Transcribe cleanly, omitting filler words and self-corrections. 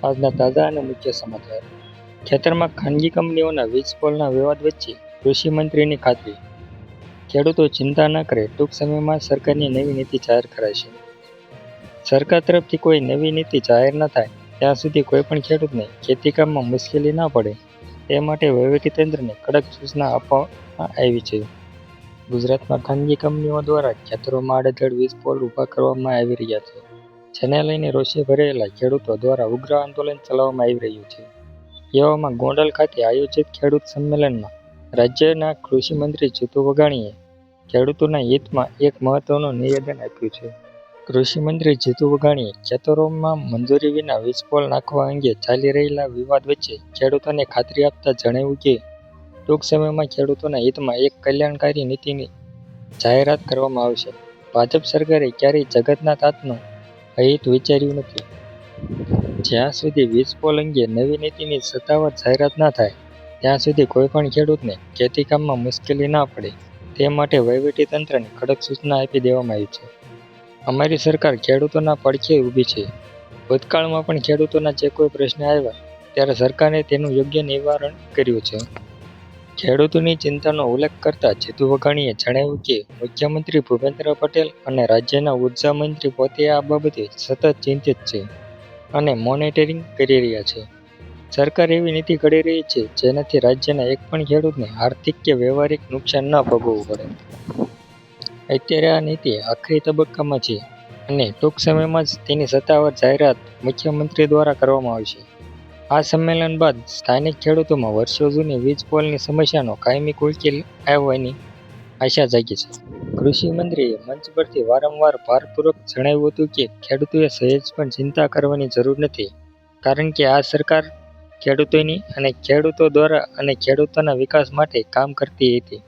આજના તાજા અને મુખ્ય સમાચાર. ખેતરમાં ખાનગી કંપનીઓના વીજ પોલના વિવાદ વચ્ચે કૃષિ મંત્રીની ખાતરી. ખેડૂતો ચિંતા ન કરે, ટૂંક સમયમાં સરકારની નવી નીતિ જાહેર કરાશે. સરકાર તરફથી કોઈ નવી નીતિ જાહેર ન થાય ત્યાં સુધી કોઈ પણ ખેડૂતને ખેતીકામમાં મુશ્કેલી ન પડે તે માટે વહીવટીતંત્રને કડક સૂચના આપવામાં આવી છે. ગુજરાતમાં ખાનગી કંપનીઓ દ્વારા ખેતરોમાં આડેધડ વીજ પોલ ઊભા કરવામાં આવી રહ્યા છે, જેને લઈને રોષે ભરાયેલા ખેડૂતો દ્વારા ઉગ્ર આંદોલન ચલાવવામાં આવી રહ્યું છે. એવામાં ગોંડલ ખાતે આયોજિત ખેડૂત સંમેલનમાં રાજ્યના કૃષિ મંત્રી જીતુ વાઘાણીએ ખેડૂતોના હિતમાં એક મહત્વનું નિવેદન આપ્યું છે. કૃષિ મંત્રી જીતુ વાઘાણીએ ખેતરોમાં મંજૂરી વિના વીજ પોલ નાખવા અંગે ચાલી રહેલા વિવાદ વચ્ચે ખેડૂતોને ખાતરી આપતા જણાવ્યું કે ટૂંક સમયમાં ખેડૂતોના હિતમાં એક કલ્યાણકારી નીતિની જાહેરાત કરવામાં આવશે. ભાજપ સરકારે ક્યારેય જગતના તાતનું હિત વિચાર્યું નથી. જ્યાં સુધી વીજ પોલ અંગે નવી નીતિની સત્તાવાર જાહેરાત ન થાય ત્યાં સુધી કોઈ પણ ખેડૂતને ખેતીકામમાં મુશ્કેલી ન પડે તે માટે વહીવટીતંત્રને કડક સૂચના આપી દેવામાં આવી છે. અમારી સરકાર ખેડૂતોના પડખે ઊભી છે. ભૂતકાળમાં પણ ખેડૂતોના જે કોઈ પ્રશ્ન આવ્યા ત્યારે સરકારે તેનું યોગ્ય નિવારણ કર્યું છે. ખેડૂતોની ચિંતાનો ઉલ્લેખ કરતા જીતુ વાઘાણીએ જણાવ્યું કે મુખ્યમંત્રી ભૂપેન્દ્ર પટેલ અને રાજ્યના ઉર્જા મંત્રી પોતે આ બાબતે સતત ચિંતિત છે અને મોનિટરિંગ કરી રહ્યા છે. સરકાર એવી નીતિ ઘડી રહી છે જેનાથી રાજ્યના એક પણ ખેડૂતને આર્થિક કે વ્યવહારિક નુકસાન ન ભોગવવું પડે. અત્યારે આ નીતિ આખરી તબક્કામાં છે અને ટૂંક સમયમાં જ તેની સત્તાવાર જાહેરાત મુખ્યમંત્રી દ્વારા કરવામાં આવશે. આ સંમેલન બાદ સ્થાનિક ખેડૂતોમાં વર્ષો જૂની વીજ પોલની સમસ્યાનો કાયમી ઉકેલ આવવાની આશા જાગી છે. કૃષિ મંત્રીએ મંચ પરથી વારંવાર ભારપૂર્વક જણાવ્યું હતું કે ખેડૂતોએ સહેજ પણ ચિંતા કરવાની જરૂર નથી, કારણ કે આ સરકાર ખેડૂતોની અને ખેડૂતો દ્વારા અને ખેડૂતોના વિકાસ માટે કામ કરતી હતી.